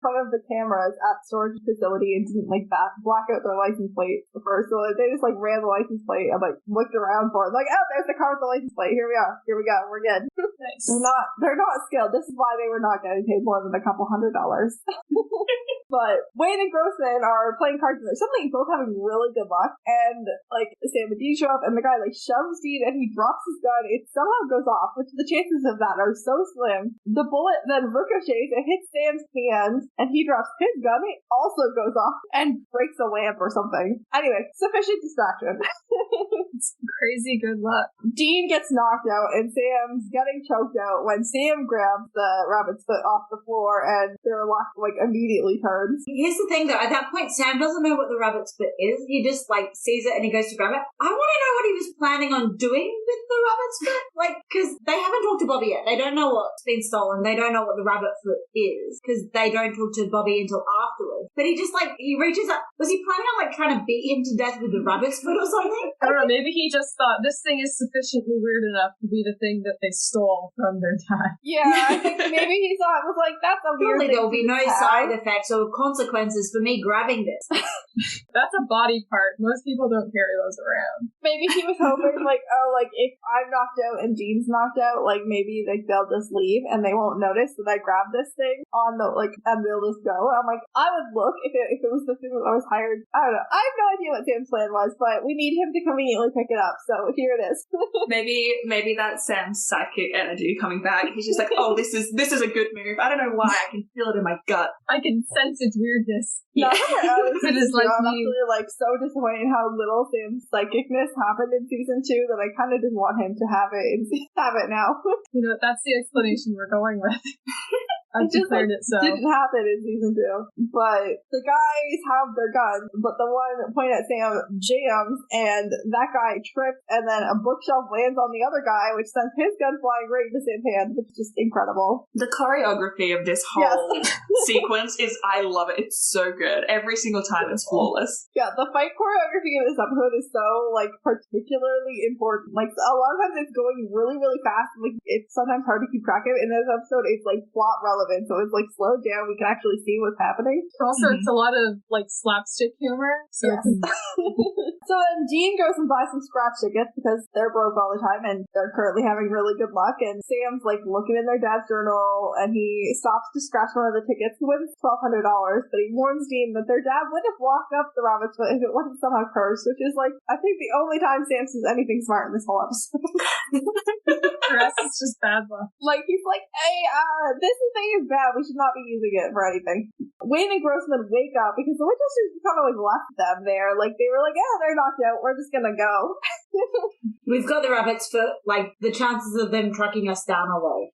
front of the cameras at storage facility and didn't like black out their license plate first. So they just like ran the license plate and like looked around for it. Like, oh, there's the car with the license plate. Here we are. Here we go. We're good. Nice. They're not skilled. This is why they were not getting paid more than a couple $100. But Wayne and Grossman are playing cards, and they're suddenly both having really good luck. And like Sam and Dean show up, and the guy like shoves Dean, and he drops his gun. It somehow goes off, which the chances of that are so slim. The bullet then ricochets and hits Sam's hand, and he drops his gun. It also goes off and breaks a lamp or something. Anyway, sufficient distraction. It's crazy good luck. Dean gets knocked out, and Sam's getting choked out when Sam grabs the rabbit's foot off the floor, and their luck like immediately turns. Here's the thing, though. At that point, Sam doesn't know what the rabbit's foot is. He just, like, sees it and he goes to grab it. I want to know what he was planning on doing with the rabbit's foot. Like, because they haven't talked to Bobby yet. They don't know what's been stolen. They don't know what the rabbit foot is because they don't talk to Bobby until afterwards. But he just, like, he reaches up. Was he planning on, like, trying to beat him to death with the rabbit's foot or something? I don't know. Maybe he just thought this thing is sufficiently weird enough to be the thing that they stole from their dad. Yeah, I think maybe he thought it was like, that's a weird thing. Surely there will be no side effects or consequences for me grabbing this. That's a body part. Most people don't carry those around. Maybe he was hoping, like, oh, like, if I'm knocked out and Dean's knocked out, like, maybe, like, they'll just leave and they won't notice that I grabbed this thing on the, like, and they'll just go. I'm like, I would look if it was the thing that I was hired. I don't know. I have no idea what Sam's plan was, but we need him to conveniently pick it up, so here it is. Maybe that's Sam's psychic energy coming back. He's just like, oh, this is a good move. I don't know why. I can feel it in my gut. I can sense its weirdness. Yeah. It is like I'm me. actually like so disappointed how little Sam's psychicness happened in season 2 that I kind of didn't want him to have it now. You know, that's the explanation we're going with. I just declared it so. Didn't happen in season 2. But the guys have their guns, but the one pointed at Sam jams, and that guy trips, and then a bookshelf lands on the other guy, which sends his gun flying right into Sam's hand, which is just incredible. The choreography of this whole sequence is, I love it. It's so good. Every single time it's flawless. Yeah, the fight choreography of this episode is so, like, particularly important. Like, a lot of times it's going really, really fast, and, like, it's sometimes hard to keep track of. In this episode, it's, like, plot relevant, so it's, like, slowed down. We can actually see what's happening. Also, it's a lot of, like, slapstick humor. So yes. So then Dean goes and buys some scratch tickets because they're broke all the time, and they're currently having really good luck, and Sam's, like, looking in their dad's journal, and he stops to scratch one of the tickets. He wins $1,200, but he warns Dean that their dad would have locked up the rabbit's foot if it wasn't somehow cursed, which is, like, I think the only time Sam says anything smart in this whole episode. The rest is just bad luck. Like, he's like, hey, this thing is bad. We should not be using it for anything. Wayne and Grossman wake up because the Winchesters kind of, like, left them there. Like, they were like, yeah, they're knocked out. We're just gonna go. We've got the rabbit's foot. Like, the chances of them tracking us down are low.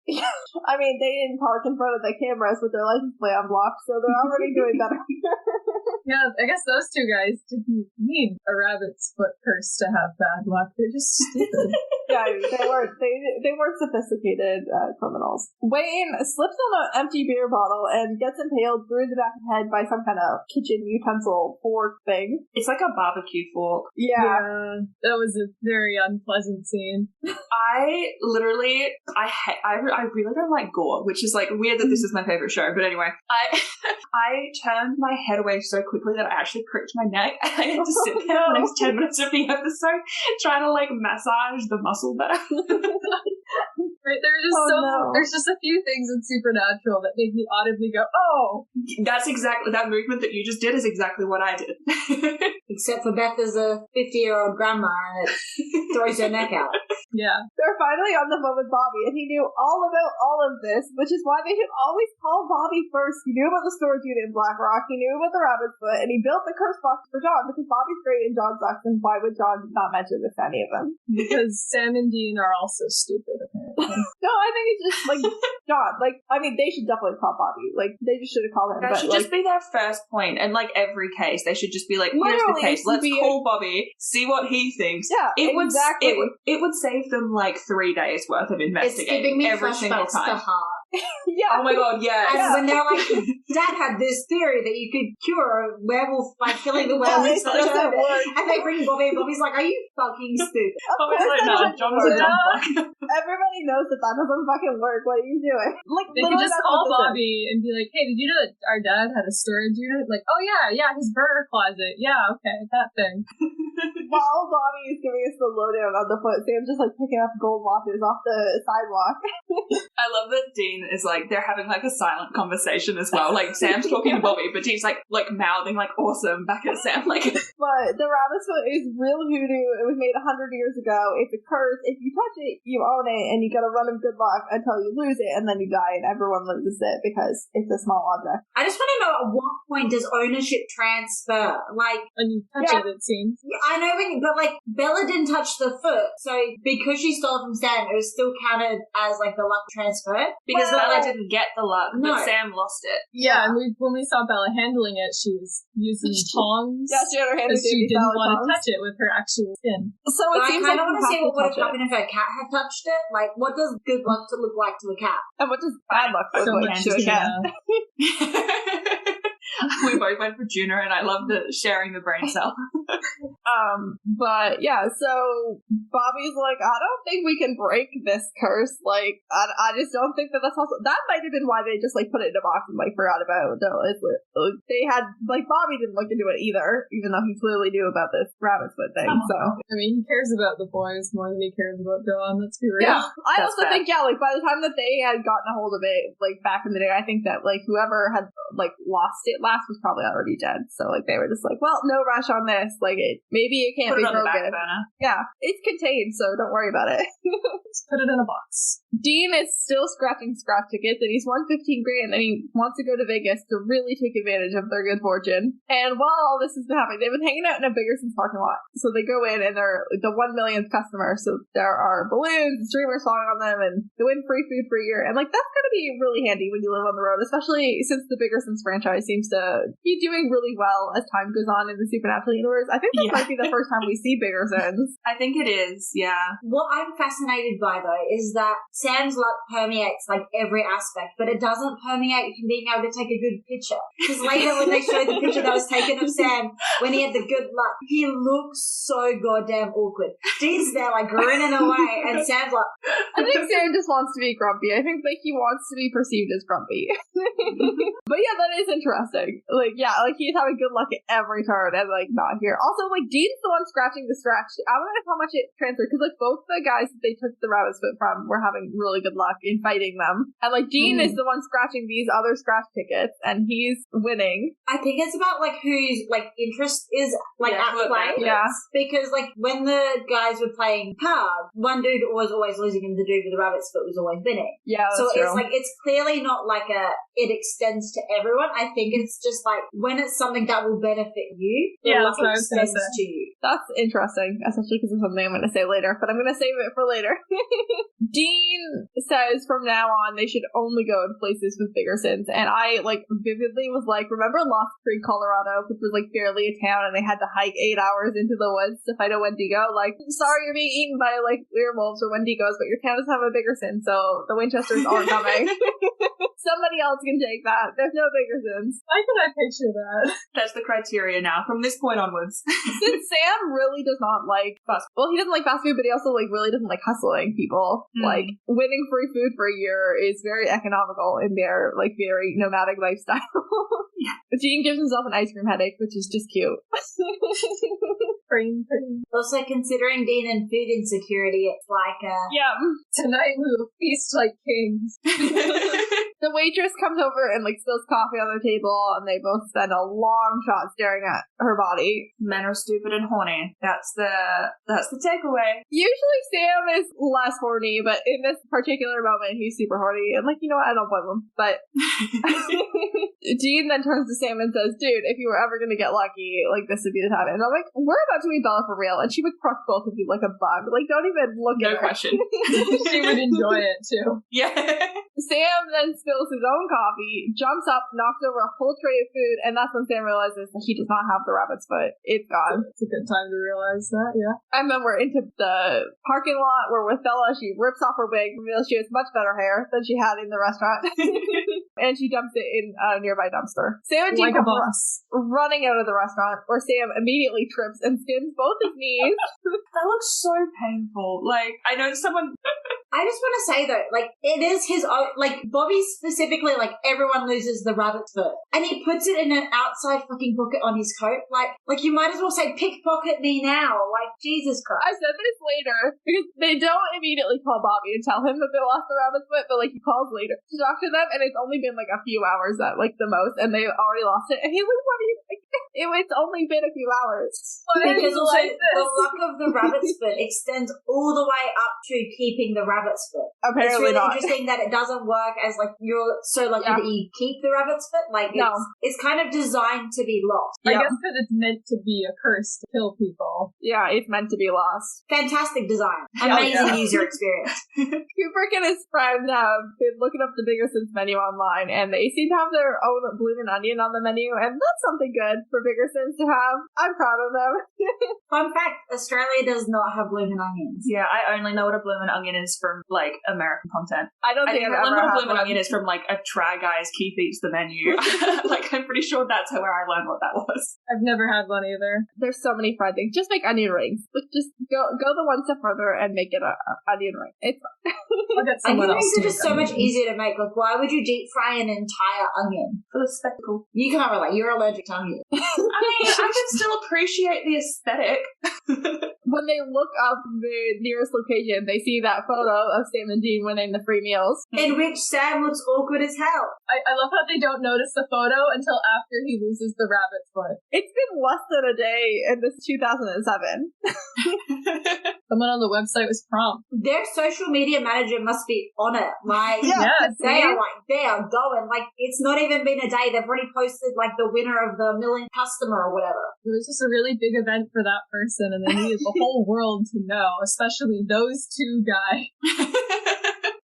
I mean, they didn't park in front of the cameras with their license plate unblocked, so they're already doing better. Yeah, I guess those two guys didn't need a rabbit's foot curse to have bad luck. They're just stupid. Yeah, they weren't sophisticated criminals. Wayne slips on an empty beer bottle and gets impaled through the back of the head by some kind of kitchen utensil fork thing. It's like a barbecue fork. Yeah. That was a very unpleasant scene. I really don't like gore, which is like weird that this is my favorite show. But anyway, I turned my head away so quickly that I actually cricked my neck. I had to sit there for the next 10 minutes of the episode trying to like massage the muscle better. Right, there's just a few things in Supernatural that make me audibly go, oh! That's exactly, that movement that you just did is exactly what I did. Except for Beth as a 50-year-old grandma and it throws her neck out. Yeah. They're finally on the phone with Bobby, and he knew all about all of this, which is why they should always call Bobby first. He knew about the storage unit in Black Rock, he knew about the rabbit's foot, and he built the curse box for John, because Bobby's great and John sucks, and why would John not mention this to any of them? Because Sam and Dean are also stupid, apparently. No, I think it's just, like, John. Like, I mean, they should definitely call Bobby. Like, they just should have called him. That should just be their first point. And, like, every case, they should just be like, here's the case. Let's call Bobby, see what he thinks. Yeah, exactly. It would save them, like, 3 days worth of investigating every single time. Yeah. Oh my god, yes. And when they're like, Dad had this theory that you could cure a werewolf by killing the werewolf. It doesn't work. And they bring Bobby, and Bobby's like, are you fucking stupid? Oh, it's like, no, John's a dumb fuck. Everybody knows that doesn't fucking work. What are you doing? Like, They could just call Bobby and be like, hey, did you know that our dad had a storage unit? Like, oh yeah, his burner closet. Yeah, okay, that thing. While Bobby is giving us the lowdown on the foot, Sam's just like picking up gold watches off the sidewalk. I love that Dean is like, they're having like a silent conversation as well. Like, Sam's talking to Bobby, but Dean's like mouthing like awesome back at Sam. Like, but the rabbit's foot is real voodoo. It was made 100 years ago. It's a curse. If you touch it, you own it, and you gotta run him good luck until you lose it, and then you die, and everyone loses it because it's a small object. I just want to know, at what point does ownership transfer? Like, When you touch it seems. I know, but like, Bella didn't touch the foot, so because she stole from Sam, it was still counted as like the luck transfer. because Bella didn't get the luck, No. but Sam lost it. Yeah, and when we saw Bella handling it, she was using tongs. Yeah, she had her hand because she in didn't Baby's want to tongs. touch it with her actual skin. So But it I seems kind like of want you to see have what would touch have happened if her cat had touched it. Like, what does good luck to look like to a cat? And what does bad luck look So like much to a cat? We both went for Juno, and I love the sharing the brain cell. But yeah, so Bobby's like, I don't think we can break this curse. Like, I just don't think that that's possible. That might have been why they just like put it in a box and like forgot about it. They had like Bobby didn't look into it either, even though he clearly knew about this rabbit's foot thing. So I mean, he cares about the boys more than he cares about Dawn. Let's be real. yeah, I That's also fair. think like by the time that they had gotten a hold of it, like back in the day, I think that like whoever had like lost it last was probably already dead. So like they were just like, well, no rush on this. Like maybe it can't Put be it on the back broken. burner. Yeah, it's contained, so don't worry about it. Just put it in a box. Dean is still scratching scratch tickets, and he's won 15 grand, and he wants to go to Vegas to really take advantage of their good fortune. And while all this has been happening, they've been hanging out in a Biggerson's parking lot. So they go in, and they're the 1 millionth customer. So there are balloons and streamers falling on them, and they win free food for a year. And like that's gonna be really handy when you live on the road, especially since the Biggerson's franchise seems to be doing really well as time goes on in the Supernatural universe. I think this might be the first time we see Biggersons. I think it is, yeah. What I'm fascinated by, though, is that Sam's luck permeates, like, every aspect, but it doesn't permeate him being able to take a good picture. Because later when they showed the picture that was taken of Sam, when he had the good luck, he looks so goddamn awkward. Dean's there, like, grinning away, and Sam's like... I think Sam just wants to be grumpy. I think like he wants to be perceived as grumpy. But yeah, that is interesting. Like, yeah, like he's having good luck at every turn and like not here. Also, like Dean's the one scratching the scratch. I wonder how much it transferred because like both the guys that they took the rabbit's foot from were having really good luck in fighting them. And like Dean is the one scratching these other scratch tickets and he's winning. I think it's about, like, whose, like, interest is, like, Yeah, at who it play. benefits. Yeah. Because, like, when the guys were playing cards, one dude was always losing and the dude with the rabbit's foot was always winning. Yeah, that's So true. it's like, it's clearly not like it extends to everyone. I think it's just like, when it's something that will benefit you, the Yeah, luck that's what I was gonna extends say. to you. That's interesting, especially because of something I'm going to say later, but I'm going to save it for later. Dean says from now on they should only go to places with Biggersons, and I like vividly was like, remember Lost Creek, Colorado, which was like barely a town, and they had to hike 8 hours into the woods to fight a Wendigo? Like, sorry you're being eaten by like werewolves or Wendigos, but your town doesn't have a Biggerson, so the Winchesters aren't coming. Somebody else can take that. There's no Biggersons. Why could I picture that? That's the criteria now, from this point onwards. Since Sam really does not like fast, well, he doesn't like fast food, but he also like really doesn't like hustling people. Like winning free food for a year is very economical in their like very nomadic lifestyle. Dean gives himself an ice cream headache, which is just cute. Brain. Also, considering Dean and food insecurity, it's like Yeah. Tonight we will feast like kings. The waitress comes over and like spills coffee on the table, and they both spend a long shot staring at her body. Men are stupid and horny. That's the takeaway. Usually Sam is less horny, but in this particular moment he's super horny, and like, you know what, I don't blame him. But Dean then turns to Sam and says, dude, if you were ever gonna get lucky, like this would be the time. And I'm like, we're about to meet Bella for real, and she would crush both of you like a bug. Like, don't even look No at her. question. She would enjoy it too. Yeah. Sam then spills his own coffee, jumps up, knocks over a whole tray of food, and that's when Sam realizes that he does not have the rabbit's foot. It's gone. It's a good time to realize that, yeah. And then we're into the parking lot. We're with Bella. She rips off her wig, reveals she has much better hair than she had in the restaurant. And she dumps it in a nearby dumpster. Sam and Jean Like a come boss. running out of the restaurant, where Sam immediately trips and skins both his knees. That looks so painful. Like, I know someone... I just want to say though, like, it is his own, like, Bobby specifically, like, everyone loses the rabbit's foot. And he puts it in an outside fucking pocket on his coat. Like you might as well say, pickpocket me now. Like, Jesus Christ. I said this later, because they don't immediately call Bobby and tell him that they lost the rabbit's foot, but, like, he calls later to talk to them, and it's only been, like, a few hours at, like, the most, and they already lost it. And he's like, what are you, like, it's only been a few hours. Because also, the luck of the rabbit's foot extends all the way up to keeping the rabbit's foot. Apparently it's really not. interesting that it doesn't work as, like, you're so lucky that you keep the rabbit's foot. Like, it's kind of designed to be lost. I guess because it's meant to be a curse to kill people. Yeah, it's meant to be lost. Fantastic design. Amazing user experience. Kubrick and his friend have been looking up the Biggersons menu online, and they seem to have their own bloomin' onion on the menu, and that's something good for Biggersons to have. I'm proud of them. Fun fact, Australia does not have bloomin' onions. Yeah, I only know what a bloomin' onion is from, like, American content. I don't think I've ever what a had bloomin' one. onion is from, like, a Try Guys Keith Eats the Menu. Like, I'm pretty sure that's where I learned what that was. I've never had one either. There's so many fried things. Just make onion rings. Like, just go the one step further and make it a onion ring. It's fine. I'll get Onion someone else rings to are just make so much onions. easier to make. Like, why would you deep fry an entire onion? For the spectacle. You can't relate. You're allergic to onions. I mean, I can still appreciate the aesthetic. When they look up the nearest location, they see that photo of Sam and Dean winning the free meals. In which Sam looks awkward as hell. I love how they don't notice the photo until after he loses the rabbit's foot. It's been less than a day, and this is 2007. Someone on the website was prompt. Their social media manager must be on it. Like, Yeah, they are going. Like, it's not even been a day. They've already posted, like, the winner of the millionth customer or whatever. It was just a really big event for that person, and they needed the whole world to know, especially those two guys.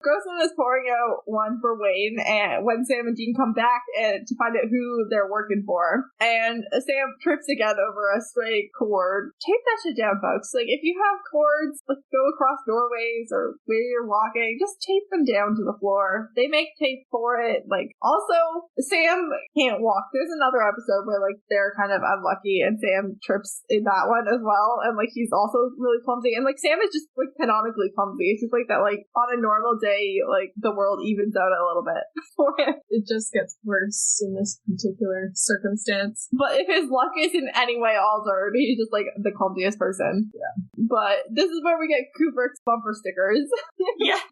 Grossman is pouring out one for Wayne, and when Sam and Dean come back to find out who they're working for, and Sam trips again over a stray cord. Tape that shit down, folks. Like, if you have cords, like, go across doorways or where you're walking, just tape them down to the floor. They make tape for it. Like, also, Sam can't walk. There's another episode where, like, they're kind of unlucky, and Sam trips in that one as well, and, like, he's also really clumsy, and, like, Sam is just, like, canonically clumsy. It's just like that, like, on a normal day, like, the world evens out a little bit for him. It just gets worse in this particular circumstance. But if his luck is in any way altered, he's just, like, the clumsiest person. Yeah. But this is where we get Kubrick's bumper stickers. Yeah.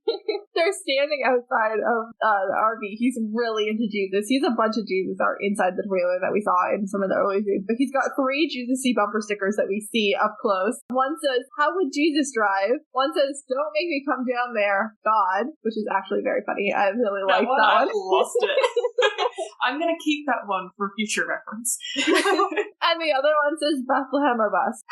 They're standing outside of the RV. He's really into Jesus. He's a bunch of Jesus are inside the trailer that we saw in some of the early scenes. But he's got 3 Jesus-y bumper stickers that we see up close. One says, "How would Jesus drive?" One says, "Don't make me come down there, God," which is actually very funny. I really like that one. I lost it. I'm gonna keep that one for future reference. And the other one says, "Bethlehem or bust."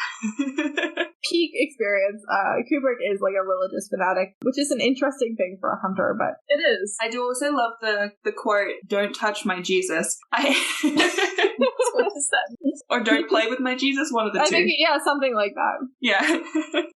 Peak experience. Kubrick is like a religious fanatic, which is an interesting thing for a hunter, but It is. I do also love the quote, "Don't touch my Jesus." What does that mean? Or "Don't play with my Jesus," one of the I two. think, yeah, something like that. Yeah.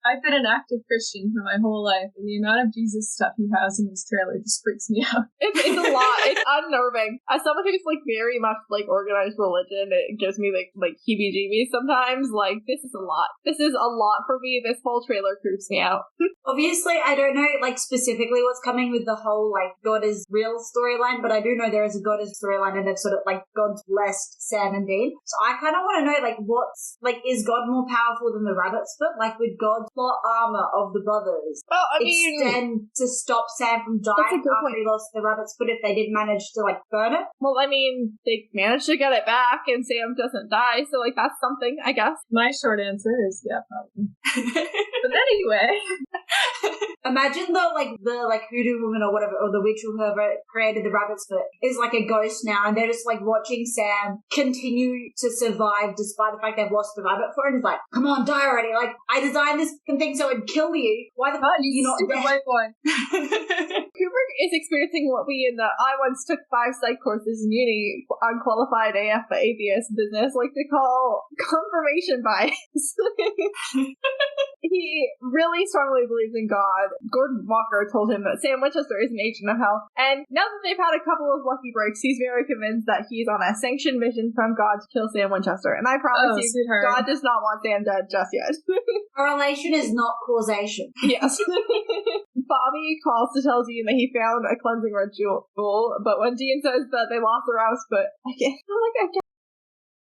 I've been an active Christian for my whole life, and the amount of Jesus stuff he has in his trailer just freaks me out. It's a lot. It's unnerving. As someone who's like very much like organized religion, it gives me like heebie-jeebies sometimes. Like, this is a lot. This is a lot for me. This whole trailer creeps me out. Obviously, I don't know, like, specifically what's coming with the whole, like, God is real storyline, but I do know there is a God is storyline, and they've sort of, like, God's blessed Sam and Dean. So I kind of want to know, like, what's, like, is God more powerful than the rabbit's foot? Like, would God's plot armor of the brothers Well, I mean, extend to stop Sam from That's a dying good after point. he lost the rabbit's foot if they did manage to, like, burn it? they managed to get it back, and Sam doesn't die, so like that's something, I guess. My short answer is yeah, probably. But But anyway. Imagine though, the hoodoo woman or whatever, or the witch or whoever created the rabbit's foot is like a ghost now, and they're just like watching Sam continue to survive despite the fact they've lost the rabbit foot, and it's like, come on, die already! Like, I designed this thing so it'd kill you. Why the fuck are you not dead? White boy. Kubrick is experiencing what we in the I once took 5 psych courses in uni, unqualified AF for atheist business, like to call confirmation bias. He really strongly believes in God. Gordon Walker told him that Sam Winchester is an agent of hell, and now that they've had a couple of lucky breaks, he's very convinced that he's on a sanctioned mission from God to kill Sam Winchester. And I promise you, sweetheart. God does not want Sam dead just yet. Correlation is not causation. Yes. Bobby calls to tell Dean that he found a cleansing ritual, but when Dean says that they lost their house, but I can't